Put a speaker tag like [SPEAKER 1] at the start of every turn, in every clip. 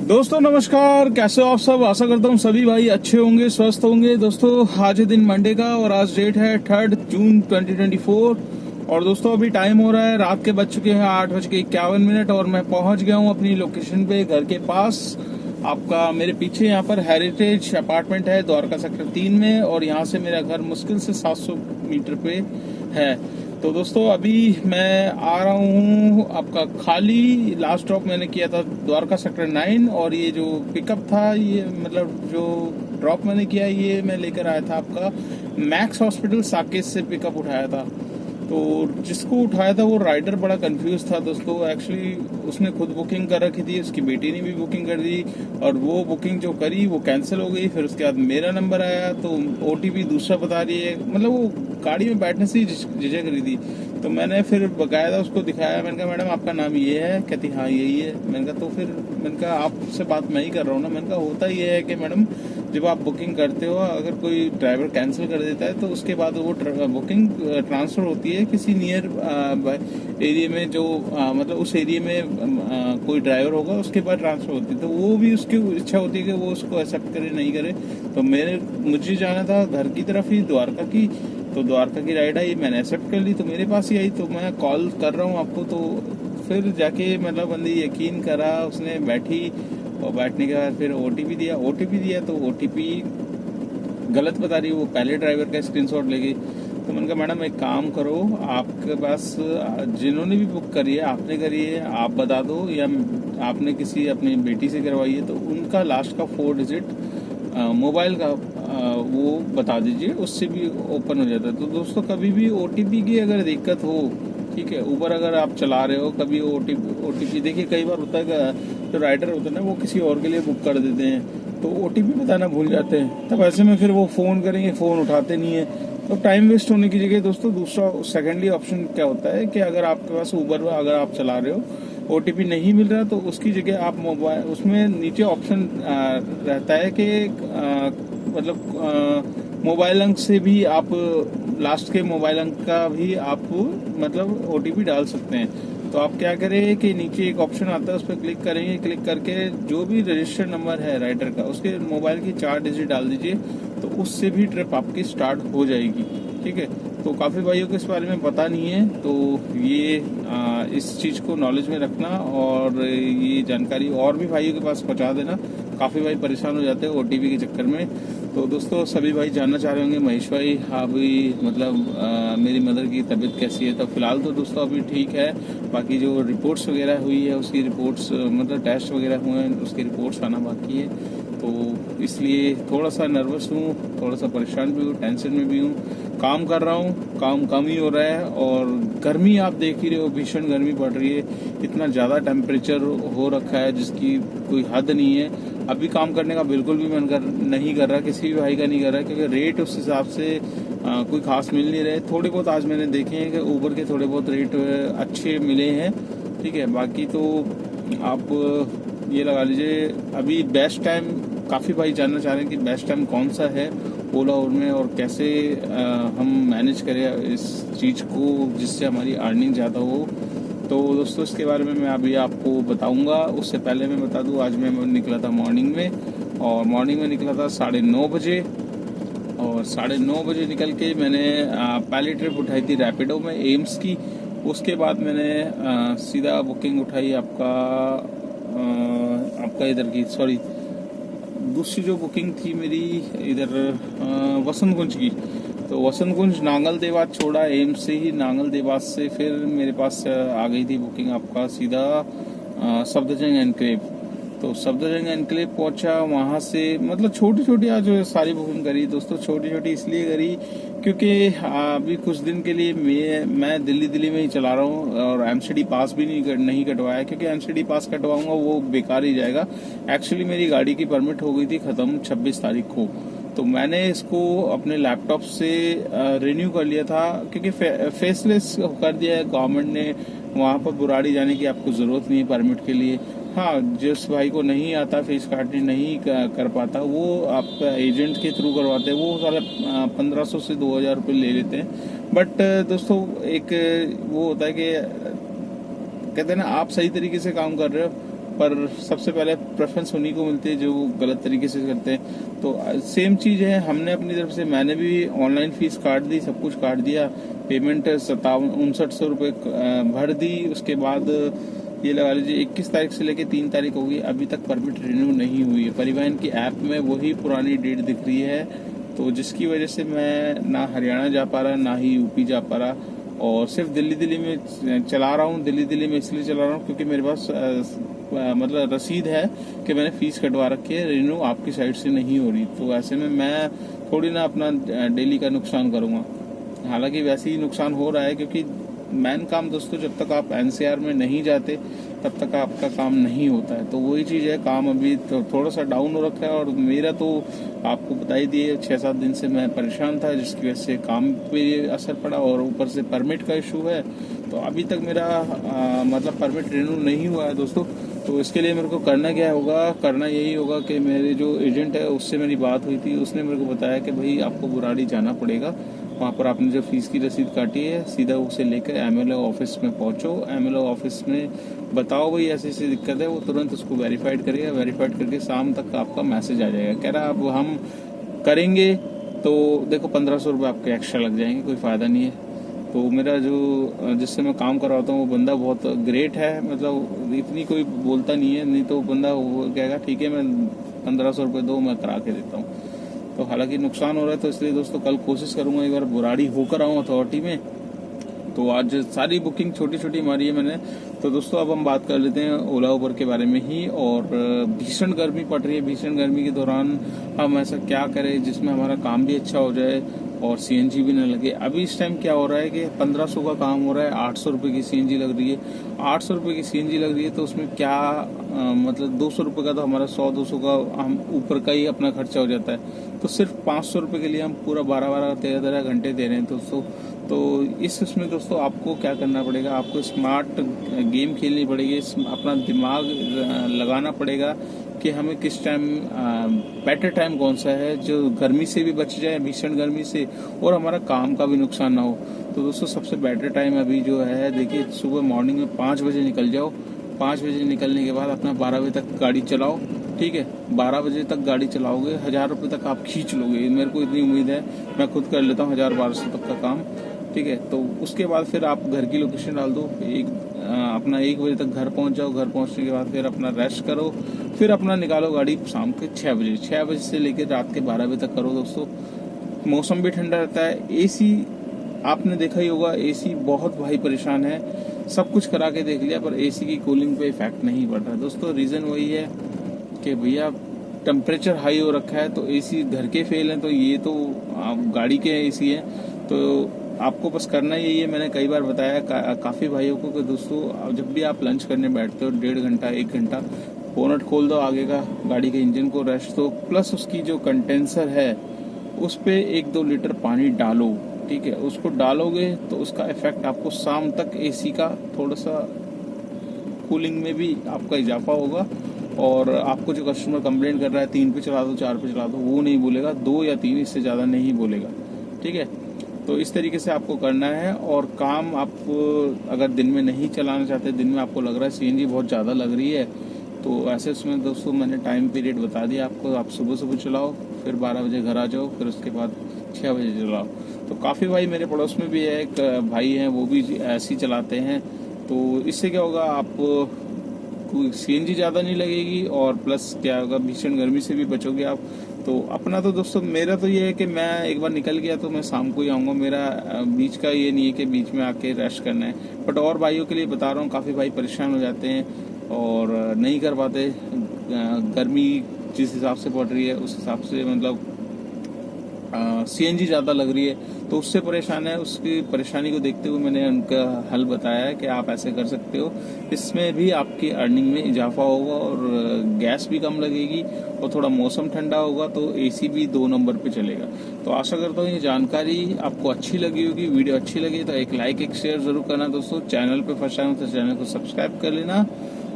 [SPEAKER 1] दोस्तों नमस्कार, कैसे हो आप सब। आशा करता हूँ सभी भाई अच्छे होंगे, स्वस्थ होंगे। दोस्तों आज है दिन मंडे का और आज डेट है 3 जून 2024। और दोस्तों अभी टाइम हो रहा है, रात के बज चुके हैं 8:51 और मैं पहुंच गया हूँ अपनी लोकेशन पे, घर के पास। आपका मेरे पीछे यहाँ पर हेरिटेज अपार्टमेंट है द्वारका सेक्टर 3 में, और यहाँ से मेरा घर मुश्किल से 700 मीटर पे है। तो दोस्तों अभी मैं आ रहा हूँ आपका खाली। लास्ट ड्रॉप मैंने किया था द्वारका सेक्टर 9, और ये जो पिकअप था, ये मतलब जो ड्रॉप मैंने किया ये मैं लेकर आया था आपका मैक्स हॉस्पिटल साकेत से पिकअप उठाया था। तो जिसको उठाया था वो राइडर बड़ा कंफ्यूज था दोस्तों। एक्चुअली उसने खुद बुकिंग कर रखी थी, उसकी बेटी ने भी बुकिंग कर दी, और वो बुकिंग जो करी वो कैंसिल हो गई। फिर उसके बाद मेरा नंबर आया तो ओटीपी दूसरा बता रही है, मतलब वो गाड़ी में बैठने से ही झिझक रही थी। तो मैंने फिर बकायदा उसको दिखाया, मैंने कहा मैडम आपका नाम ये है, कहती हाँ यही है। मैंने कहा तो फिर मैंने कहा आपसे बात मैं ही कर रहा हूँ ना। मैंने कहा होता ये है कि मैडम जब आप बुकिंग करते हो, अगर कोई ड्राइवर कैंसिल कर देता है तो उसके बाद वो बुकिंग ट्रांसफर होती है किसी नियर एरिया में, जो मतलब उस एरिया में कोई ड्राइवर होगा उसके बाद ट्रांसफर होती है। तो वो भी उसकी इच्छा होती है कि वो उसको एक्सेप्ट करे नहीं करे। तो मुझे जाना था घर की तरफ ही, द्वारका की। तो द्वारका की राइड आई, मैंने एक्सेप्ट कर ली तो मेरे पास ही आई। तो मैं कॉल कर रहा हूँ आपको, तो फिर जाके मतलब बंदी यकीन करा, उसने बैठी और बैठने के बाद फिर ओटीपी दिया तो ओटीपी गलत बता रही है, वो पहले ड्राइवर का स्क्रीनशॉट ले गई। तो मैंने कहा मैडम एक काम करो, आपके पास जिन्होंने भी बुक करी है, आपने करी है, आप बता दो, या आपने किसी अपनी बेटी से करवाई है तो उनका लास्ट का 4 डिजिट मोबाइल का वो बता दीजिए, उससे भी ओपन हो जाता है। तो दोस्तों कभी भी ओटीपी की अगर दिक्कत हो, ठीक है, ऊबर अगर आप चला रहे हो, कभी ओटीपी देखिए कई बार होता है जो राइडर होता है ना वो किसी और के लिए बुक कर देते हैं, तो ओटीपी बताना भूल जाते हैं। तब ऐसे में फिर वो फ़ोन करेंगे, फ़ोन उठाते नहीं है, तो टाइम वेस्ट होने की जगह दोस्तों दूसरा सेकेंडली ऑप्शन क्या होता है कि अगर आपके पास ऊबर अगर आप चला रहे हो, ओटीपी नहीं मिल रहा, तो उसकी जगह आप मोबाइल, उसमें नीचे ऑप्शन रहता है कि मतलब मोबाइल अंक से भी आप, लास्ट के मोबाइल अंक का भी आप मतलब ओटीपी डाल सकते हैं। तो आप क्या करें कि नीचे एक ऑप्शन आता है, उस पर क्लिक करेंगे, क्लिक करके जो भी रजिस्टर्ड नंबर है राइडर का, उसके मोबाइल की 4 डिजिट डाल दीजिए, तो उससे भी ट्रिप आपकी स्टार्ट हो जाएगी। ठीक है, तो काफ़ी भाइयों को इस बारे में पता नहीं है, तो ये इस चीज़ को नॉलेज में रखना और ये जानकारी और भी भाइयों के पास पहुंचा देना। काफ़ी भाई परेशान हो जाते हैं ओटीपी के चक्कर में। तो दोस्तों सभी भाई जानना चाह रहे होंगे महेश भाई अभी मतलब मेरी मदर की तबीयत कैसी है। तो फिलहाल तो दोस्तों अभी ठीक है, बाकी जो रिपोर्ट्स वगैरह हुई है उसकी रिपोर्ट्स मतलब टेस्ट वगैरह हुए हैं उसकी रिपोर्ट्स आना बाकी है। तो इसलिए थोड़ा सा नर्वस हूँ, थोड़ा सा परेशान भी हूँ, टेंशन में भी हूँ। काम कर रहा हूँ, काम कम ही हो रहा है, और गर्मी आप देख ही रहे हो, भीषण गर्मी पड़ रही है। इतना ज़्यादा टेम्परेचर हो रखा है जिसकी कोई हद नहीं है। अभी काम करने का बिल्कुल भी मन नहीं कर रहा, किसी भी भाई का नहीं कर रहा, क्योंकि रेट उस हिसाब से कोई खास मिल नहीं रहे। थोड़े बहुत आज मैंने देखे हैं कि ऊबर के थोड़े बहुत रेट अच्छे मिले हैं, ठीक है। बाकी तो आप ये लगा लीजिए अभी बेस्ट टाइम, काफ़ी भाई जानना चाह रहे हैं कि बेस्ट टाइम कौन सा है ओला और में, और कैसे हम मैनेज करें इस चीज़ को जिससे हमारी अर्निंग ज़्यादा हो। तो दोस्तों इसके बारे में मैं अभी आपको बताऊंगा। उससे पहले मैं बता दूं, आज मैं निकला था मॉर्निंग में, और मॉर्निंग में निकला था 9:30 बजे, और 9:30 बजे निकल के मैंने पहली ट्रिप उठाई थी रैपिडो में एम्स की। उसके बाद मैंने सीधा बुकिंग उठाई आपका इधर की, सॉरी दूसरी जो बुकिंग थी मेरी इधर वसंत कुंज की। तो वसंत कुंज नांगल देवास छोड़ा, एम्स से ही नांगल देवास से फिर मेरे पास आ गई थी बुकिंग आपका सीधा सफदरजंग एनक्लेव। तो सफदरजंग एनक्लेव पहुंचा, वहां से मतलब छोटी छोटी आज सारी बुकिंग करी दोस्तों। छोटी छोटी इसलिए करी क्योंकि अभी कुछ दिन के लिए मैं दिल्ली में ही चला रहा हूँ, और एमसीडी पास भी नहीं कटवाया, क्योंकि एमसीडी पास कटवाऊंगा वो बेकार ही जाएगा। एक्चुअली मेरी गाड़ी की परमिट हो गई थी खत्म 26 तारीख को, तो मैंने इसको अपने लैपटॉप से रिन्यू कर लिया था, क्योंकि फेसलेस कर दिया है गवर्नमेंट ने। वहाँ पर बुराड़ी जाने की आपको ज़रूरत नहीं है परमिट के लिए। हाँ, जिस भाई को नहीं आता, फेस काटनी नहीं कर पाता, वो आपका एजेंट के थ्रू करवाते हैं, वो सारा 1500 से 2000 रुपये ले लेते हैं। बट दोस्तों एक वो होता है कि कहते हैं ना, आप सही तरीके से काम कर रहे हो पर सबसे पहले प्रेफरेंस उन्हीं को मिलती है जो गलत तरीके से करते हैं। तो सेम चीज़ है, हमने अपनी तरफ से, मैंने भी ऑनलाइन फीस काट दी, सब कुछ काट दिया, पेमेंट 5700 रुपये भर दी। उसके बाद ये लगा लीजिए 21 तारीख से लेके 3 तारीख हो गई, अभी तक परमिट रिन्यू नहीं हुई है। परिवहन की ऐप में वही पुरानी डेट दिख रही है, तो जिसकी वजह से मैं ना हरियाणा जा पा रहा, ना ही यूपी जा पा रहा, और सिर्फ दिल्ली में चला रहा हूँ। दिल्ली में इसलिए चला रहा हूँ क्योंकि मेरे पास मतलब रसीद है कि मैंने फीस कटवा रखी है, रिन्यू आपकी साइड से नहीं हो रही। तो ऐसे में मैं थोड़ी ना अपना डेली का नुकसान करूँगा, हालांकि वैसे ही नुकसान हो रहा है, क्योंकि मेन काम दोस्तों, जब तक आप एनसीआर में नहीं जाते तब तक आपका काम नहीं होता है। तो वही चीज़ है, काम अभी तो थोड़ा सा डाउन हो रखा है, और मेरा तो आपको बता ही दिए 6-7 दिन से मैं परेशान था, जिसकी वजह से काम पे असर पड़ा, और ऊपर से परमिट का इशू है। तो अभी तक मेरा मतलब परमिट रिन्यू नहीं हुआ है दोस्तों। तो इसके लिए मेरे को करना क्या होगा, करना यही होगा कि मेरे जो एजेंट है उससे मेरी बात हुई थी, उसने मेरे को बताया कि भाई आपको बुराड़ी जाना पड़ेगा, वहाँ पर आपने जो फीस की रसीद काटी है सीधा उसे लेकर एमएलओ ऑफिस में पहुँचो, एमएलओ ऑफिस में बताओ भाई ऐसी ऐसी दिक्कत है, वो तुरंत उसको वेरीफाइड करेगा, वेरीफाइड करके शाम तक आपका मैसेज आ जाएगा। कह रहा अब हम करेंगे तो देखो 1500 रुपये आपके एक्स्ट्रा लग जाएंगे, कोई फ़ायदा नहीं है। तो मेरा जो जिससे मैं काम करवाता हूँ वो बंदा बहुत ग्रेट है, मतलब इतनी कोई बोलता नहीं है, नहीं तो बंदा वो कहेगा ठीक है मैं 1500 रुपये दो, मैं करा के देता हूँ। तो हालांकि नुकसान हो रहा है, तो इसलिए दोस्तों कल कोशिश करूंगा एक बार बुराड़ी होकर आऊँ अथॉरिटी में। तो आज सारी बुकिंग छोटी छोटी मारी है मैंने। तो दोस्तों अब हम बात कर लेते हैं ओला उबर के बारे में ही। और भीषण गर्मी पड़ रही है, भीषण गर्मी के दौरान हम ऐसा क्या करें जिसमें हमारा काम भी अच्छा हो जाए और सीएनजी भी न लगे। अभी इस टाइम क्या हो रहा है कि 1500 का काम हो रहा है, 800 रुपये की सीएनजी लग रही है। 800 रुपये की सीएनजी लग रही है तो उसमें क्या मतलब 200 रुपये का तो हमारा 100-200 का हम ऊपर का ही अपना खर्चा हो जाता है। तो सिर्फ 500 रुपये के लिए हम पूरा 12-13 घंटे दे रहे हैं दोस्तों। तो इसमें दोस्तों आपको क्या करना पड़ेगा, आपको स्मार्ट गेम खेलनी पड़ेगी, अपना दिमाग लगाना पड़ेगा कि हमें किस टाइम बेटर टाइम कौन सा है जो गर्मी से भी बच जाए, भीषण गर्मी से, और हमारा काम का भी नुकसान ना हो। तो दोस्तों सबसे बेटर टाइम अभी जो है, देखिए सुबह मॉर्निंग में 5 बजे निकल जाओ। 5 बजे निकलने के बाद अपना 12 बजे तक गाड़ी चलाओ, ठीक है। 12 बजे तक गाड़ी चलाओगे 1000 रुपये तक आप खींच लोगे, मेरे को इतनी उम्मीद है, मैं खुद कर लेता हूँ 1000-1200 तक का काम, ठीक है। तो उसके बाद फिर आप घर की लोकेशन डाल दो, अपना 1 बजे तक घर पहुंच जाओ। घर पहुंचने के बाद फिर अपना रेस्ट करो, फिर अपना निकालो गाड़ी शाम के 6 बजे, 6 बजे से लेकर रात के 12 बजे तक करो दोस्तों। मौसम भी ठंडा रहता है। एसी आपने देखा ही होगा, एसी बहुत भाई परेशान है, सब कुछ करा के देख लिया पर एसी की कूलिंग पे इफेक्ट नहीं पड़ रहा दोस्तों। रीज़न वही है कि भैया टेम्परेचर हाई हो रखा है, तो एसी घर के फेल हैं, तो ये तो गाड़ी के एसी हैं। तो आपको बस करना यही है, मैंने कई बार बताया काफ़ी भाइयों को कि दोस्तों जब भी आप लंच करने बैठते हो 1.5 घंटा 1 घंटा बोनट खोल दो आगे का गाड़ी के इंजन को, रेस्ट दो, प्लस उसकी जो कंडेंसर है उस पर 1-2 लीटर पानी डालो, ठीक है। उसको डालोगे तो उसका इफेक्ट आपको शाम तक एसी का थोड़ा सा कूलिंग में भी आपका इजाफा होगा। और आपको जो कस्टमर कंप्लेंट कर रहा है 3 पे चला दो 4 पे चला दो, वो नहीं बोलेगा, 2 या 3 इससे ज़्यादा नहीं बोलेगा, ठीक है। तो इस तरीके से आपको करना है। और काम आप अगर दिन में नहीं चलाना चाहते, दिन में आपको लग रहा है सीएनजी बहुत ज़्यादा लग रही है, तो ऐसे उसमें दोस्तों मैंने टाइम पीरियड बता दिया आपको। आप सुबह चलाओ, फिर 12 बजे घर आ जाओ, फिर उसके बाद 6 बजे चलाओ। तो काफ़ी भाई मेरे पड़ोस में भी है, एक भाई हैं, वो भी ऐसे ही चलाते हैं। तो इससे क्या होगा, आप सीएनजी ज़्यादा नहीं लगेगी, और प्लस क्या होगा, भीषण गर्मी से भी बचोगे आप। तो अपना तो दोस्तों मेरा तो ये है कि मैं एक बार निकल गया तो मैं शाम को ही आऊँगा, मेरा बीच का ये नहीं है कि बीच में आके रेस्ट करना है। बट और भाइयों के लिए बता रहा हूँ, काफ़ी भाई परेशान हो जाते हैं और नहीं कर पाते। गर्मी जिस हिसाब से पड़ रही है उस हिसाब से मतलब सीएनजी ज़्यादा लग रही है, तो उससे परेशान है। उसकी परेशानी को देखते हुए मैंने उनका हल बताया है कि आप ऐसे कर सकते हो, इसमें भी आपकी अर्निंग में इजाफा होगा और गैस भी कम लगेगी, और थोड़ा मौसम ठंडा होगा तो एसी भी 2 नंबर पे चलेगा। तो आशा करता हूँ ये जानकारी आपको अच्छी लगी होगी। वीडियो अच्छी लगी तो एक लाइक एक शेयर ज़रूर करना दोस्तों। चैनल पे फर्स्ट टाइम तो चैनल को सब्सक्राइब कर लेना।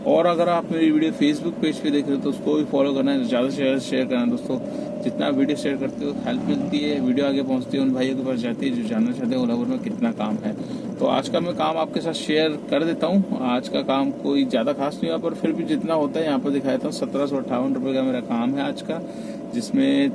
[SPEAKER 1] और अगर आप मेरी वीडियो फेसबुक पेज पे देख रहे हो तो उसको भी फॉलो करना है, ज़्यादा से ज़्यादा शेयर करना है दोस्तों। जितना वीडियो शेयर करते हो हेल्प मिलती है, वीडियो आगे पहुंचती है, उन भाइयों के पास जाती है जो जानना चाहते हैं ओलावर में कितना काम है। तो आज का मैं काम आपके साथ शेयर कर देता हूँ। आज का काम कोई ज़्यादा खास नहीं हुआ, पर फिर भी जितना होता है यहाँ पर दिखाया था। 1758 रुपये का मेरा काम है आज का, जिसमें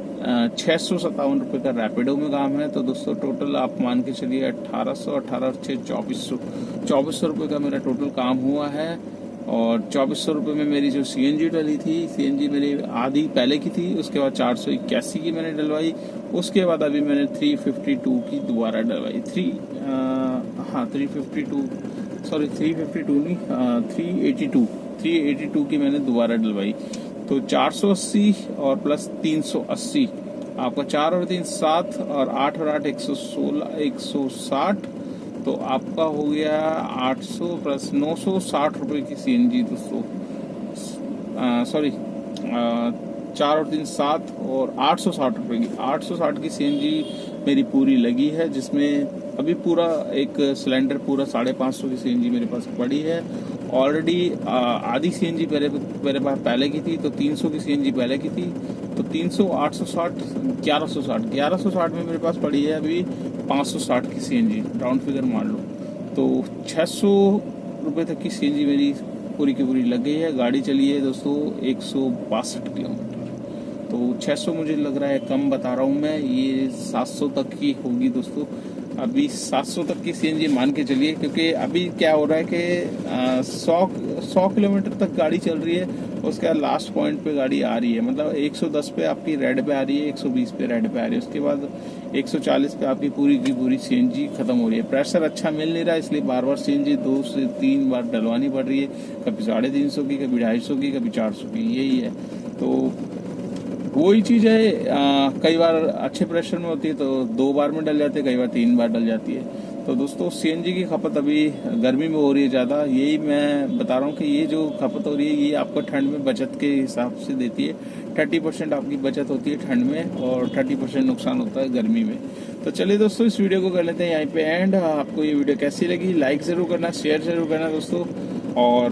[SPEAKER 1] 657 रुपये का रैपिडो में काम है। तो दोस्तों टोटल आप मान के चलिए 1800, 2400 रुपये का मेरा टोटल काम हुआ है। और 2400 रुपये में मेरी जो सीएनजी डली थी, सीएनजी मेरी आधी पहले की थी, उसके बाद 481 की मैंने डलवाई, उसके बाद अभी मैंने 352 की दोबारा डलवाई। 382 की मैंने दोबारा डलवाई। तो 480 और प्लस 380 आपका 4 और 3 7 और 8 और 8 116 160, तो आपका हो गया 800 प्लस 960 रुपये की सीएनजी दोस्तों। 4 और 3 7 और 860 रुपये की 860 की सीएनजी मेरी पूरी लगी है, जिसमें अभी पूरा एक सिलेंडर पूरा 550 की सीएनजी मेरे पास पड़ी है। ऑलरेडी आधी सीएनजी मेरे पास पहले की थी, तो 300 की सीएनजी पहले की थी, तो 300 860 1160 में मेरे पास पड़ी है अभी 560 की सीएनजी, राउंड फिगर मान लो। तो 600 रुपये तक की सीएनजी मेरी पूरी की पूरी लग गई है। गाड़ी चली है दोस्तों 162 किलोमीटर। तो 600 मुझे लग रहा है कम बता रहा हूँ मैं, ये 700 तक की होगी दोस्तों। अभी 700 तक की सीएनजी मान के चलिए, क्योंकि अभी क्या हो रहा है कि 100 किलोमीटर तक गाड़ी चल रही है, उसके बाद लास्ट पॉइंट पे गाड़ी आ रही है, मतलब 110 पे आपकी रेड पे आ रही है, 120 पे रेड पे आ रही है, उसके बाद 140 पे आपकी पूरी की पूरी सीएनजी खत्म हो रही है। प्रेशर अच्छा मिल नहीं रहा, इसलिए बार बार सीएनजी 2 से 3 बार डलवानी पड़ रही है, कभी 350 की, कभी 250 की, कभी 400 की, यही है। तो वही चीज़ है, कई बार अच्छे प्रेशर में होती है तो 2 बार में डल जाती है, कई बार 3 बार डल जाती है। तो दोस्तों सीएनजी की खपत अभी गर्मी में हो रही है ज़्यादा, यही मैं बता रहा हूँ कि ये जो खपत हो रही है ये आपको ठंड में बचत के हिसाब से देती है। 30% आपकी बचत होती है ठंड में और 30% नुकसान होता है गर्मी में। तो चलिए दोस्तों इस वीडियो को कर लेते हैं यहीं पे एंड। आपको ये वीडियो कैसी लगी लाइक ज़रूर करना, शेयर ज़रूर करना दोस्तों, और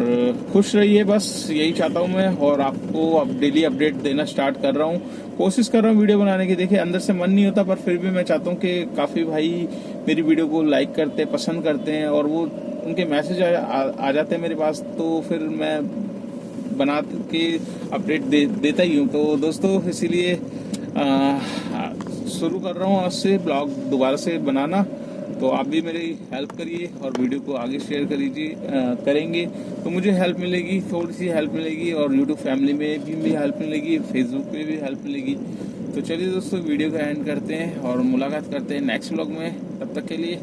[SPEAKER 1] खुश रहिए, बस यही चाहता हूँ मैं। और आपको अब डेली अपडेट देना स्टार्ट कर रहा हूँ, कोशिश कर रहा हूँ वीडियो बनाने की। देखिए अंदर से मन नहीं होता, पर फिर भी मैं चाहता हूँ कि काफ़ी भाई मेरी वीडियो को लाइक करते हैं, पसंद करते हैं, और वो उनके मैसेज आ जाते हैं मेरे पास, तो फिर मैं बना के अपडेट देता ही हूँ। तो दोस्तों इसीलिए शुरू कर रहा हूँ आज से ब्लॉग दोबारा से बनाना। तो आप भी मेरी हेल्प करिए और वीडियो को आगे शेयर करेंगे तो मुझे हेल्प मिलेगी, थोड़ी सी हेल्प मिलेगी, और यूट्यूब फैमिली में भी हेल्प मिलेगी, फेसबुक पे भी हेल्प मिलेगी। तो चलिए दोस्तों वीडियो का एंड करते हैं और मुलाकात करते हैं नेक्स्ट व्लॉग में। तब तक के लिए